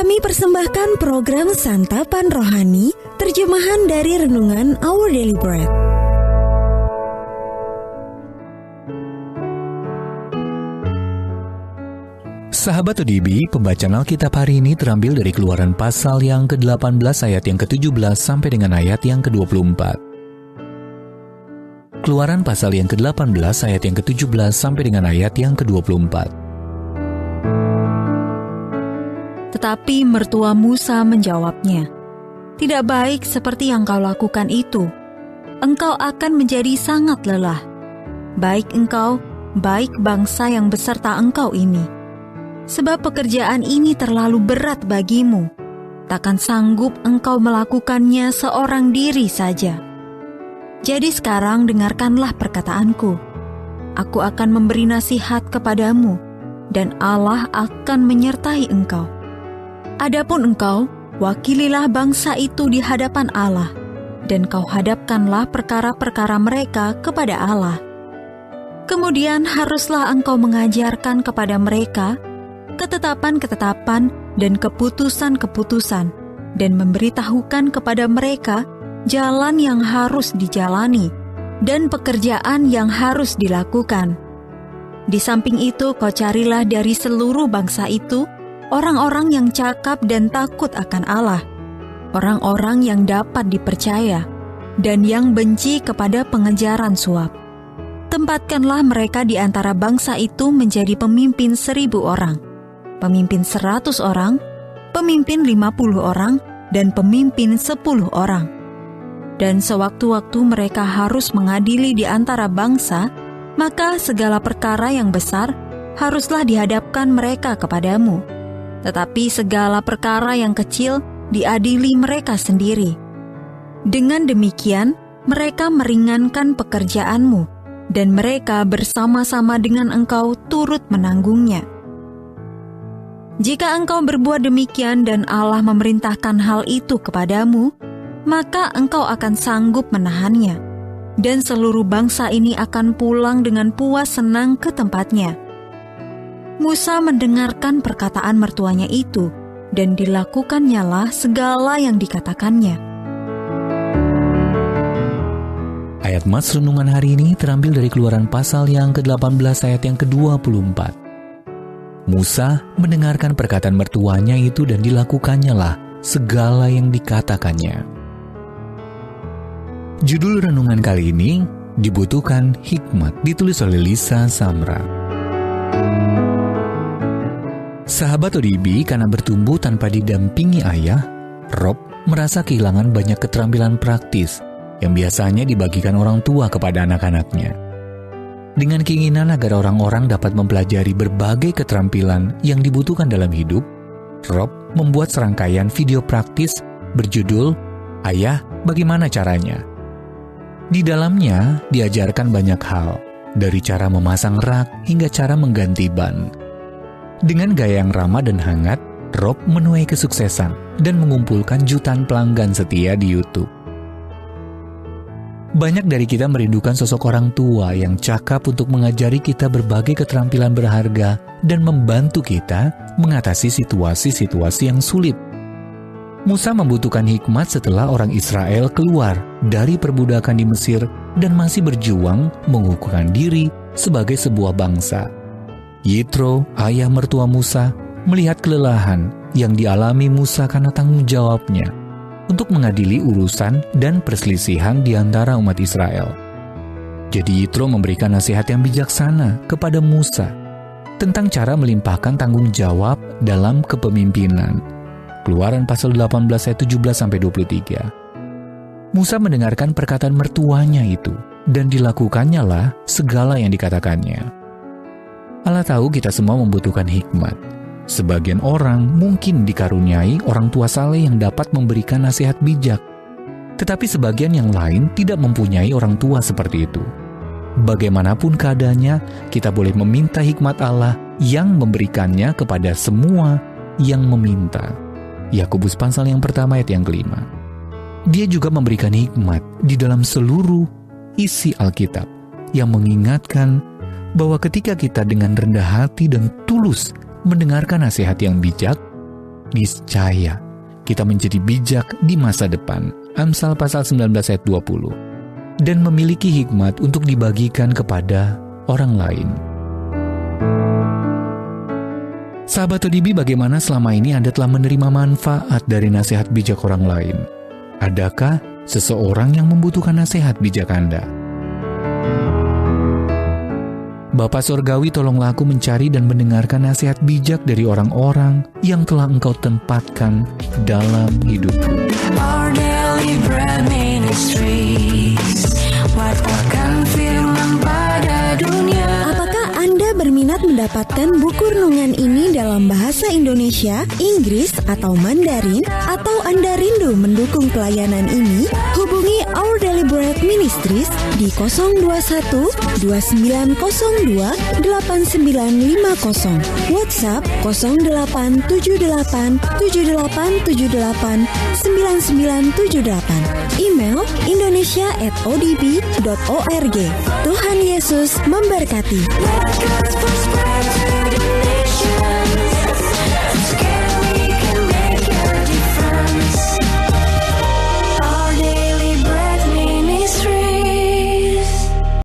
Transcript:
Kami persembahkan program Santapan Rohani, terjemahan dari Renungan Our Daily Bread. Sahabat ODB, pembacaan Alkitab hari ini terambil dari Keluaran pasal yang ke-18 ayat yang ke-17 sampai dengan ayat yang ke-24. Keluaran pasal yang ke-18 ayat yang ke-17 sampai dengan ayat yang ke-24. Tetapi mertua Musa menjawabnya, "Tidak baik seperti yang kau lakukan itu. Engkau akan menjadi sangat lelah. Baik engkau, baik bangsa yang beserta engkau ini. Sebab pekerjaan ini terlalu berat bagimu. Takkan sanggup engkau melakukannya seorang diri saja. Jadi sekarang dengarkanlah perkataanku. Aku akan memberi nasihat kepadamu, dan Allah akan menyertai engkau. Adapun engkau, wakililah bangsa itu di hadapan Allah, dan kau hadapkanlah perkara-perkara mereka kepada Allah. Kemudian haruslah engkau mengajarkan kepada mereka ketetapan-ketetapan dan keputusan-keputusan, dan memberitahukan kepada mereka jalan yang harus dijalani dan pekerjaan yang harus dilakukan. Di samping itu kau carilah dari seluruh bangsa itu orang-orang yang cakap dan takut akan Allah, orang-orang yang dapat dipercaya, dan yang benci kepada pengejaran suap. Tempatkanlah mereka di antara bangsa itu menjadi pemimpin 1.000 orang, pemimpin 100 orang, pemimpin 50 orang, dan pemimpin 10 orang. Dan sewaktu-waktu mereka harus mengadili di antara bangsa, maka segala perkara yang besar haruslah dihadapkan mereka kepadamu. Tetapi segala perkara yang kecil diadili mereka sendiri. Dengan demikian, mereka meringankan pekerjaanmu, dan mereka bersama-sama dengan engkau turut menanggungnya. Jika engkau berbuat demikian dan Allah memerintahkan hal itu kepadamu, maka engkau akan sanggup menahannya, dan seluruh bangsa ini akan pulang dengan puas senang ke tempatnya." Musa mendengarkan perkataan mertuanya itu, dan dilakukannya segala yang dikatakannya. Ayat Mas Renungan hari ini terambil dari Keluaran pasal yang ke-18 ayat yang ke-24. Musa mendengarkan perkataan mertuanya itu dan dilakukannya segala yang dikatakannya. Judul renungan kali ini, Dibutuhkan Hikmat, ditulis oleh Lisa Samra. Sahabat ODB, karena bertumbuh tanpa didampingi ayah, Rob merasa kehilangan banyak keterampilan praktis yang biasanya dibagikan orang tua kepada anak-anaknya. Dengan keinginan agar orang-orang dapat mempelajari berbagai keterampilan yang dibutuhkan dalam hidup, Rob membuat serangkaian video praktis berjudul "Ayah, Bagaimana Caranya?". Di dalamnya diajarkan banyak hal, dari cara memasang rak hingga cara mengganti ban. Dengan gaya yang ramah dan hangat, Rob menuai kesuksesan dan mengumpulkan jutaan pelanggan setia di YouTube. Banyak dari kita merindukan sosok orang tua yang cakap untuk mengajari kita berbagai keterampilan berharga dan membantu kita mengatasi situasi-situasi yang sulit. Musa membutuhkan hikmat setelah orang Israel keluar dari perbudakan di Mesir dan masih berjuang mengukuhkan diri sebagai sebuah bangsa. Yitro, ayah mertua Musa, melihat kelelahan yang dialami Musa karena tanggung jawabnya untuk mengadili urusan dan perselisihan di antara umat Israel. Jadi Yitro memberikan nasihat yang bijaksana kepada Musa tentang cara melimpahkan tanggung jawab dalam kepemimpinan. Keluaran pasal 18 ayat 17-23. Musa mendengarkan perkataan mertuanya itu, dan dilakukannya segala yang dikatakannya. Allah tahu kita semua membutuhkan hikmat. Sebagian orang mungkin dikaruniai orang tua saleh yang dapat memberikan nasihat bijak. Tetapi sebagian yang lain tidak mempunyai orang tua seperti itu. Bagaimanapun keadaannya, kita boleh meminta hikmat Allah yang memberikannya kepada semua yang meminta. Yakobus pasal yang pertama ayat yang ke-5. Dia juga memberikan hikmat di dalam seluruh isi Alkitab yang mengingatkan bahwa ketika kita dengan rendah hati dan tulus mendengarkan nasihat yang bijak, niscaya kita menjadi bijak di masa depan. Amsal pasal 19 ayat 20. Dan memiliki hikmat untuk dibagikan kepada orang lain. Sahabat ODB, bagaimana selama ini Anda telah menerima manfaat dari nasihat bijak orang lain? Adakah seseorang yang membutuhkan nasihat bijak Anda? Bapa Sorgawi, tolonglah aku mencari dan mendengarkan nasihat bijak dari orang-orang yang telah Engkau tempatkan dalam hidupku. Our Daily Bread Ministries, watakkan firman pada dunia. Apakah Anda berminat mendapatkan buku renungan ini dalam bahasa Indonesia, Inggris, atau Mandarin? Atau Anda rindu mendukung pelayanan ini? Hubungi Our Daily Bread Ministries di 021 2902 8950, WhatsApp 0878 7878 9978, email indonesia@odb.org. Tuhan Yesus memberkati. Let God's first bread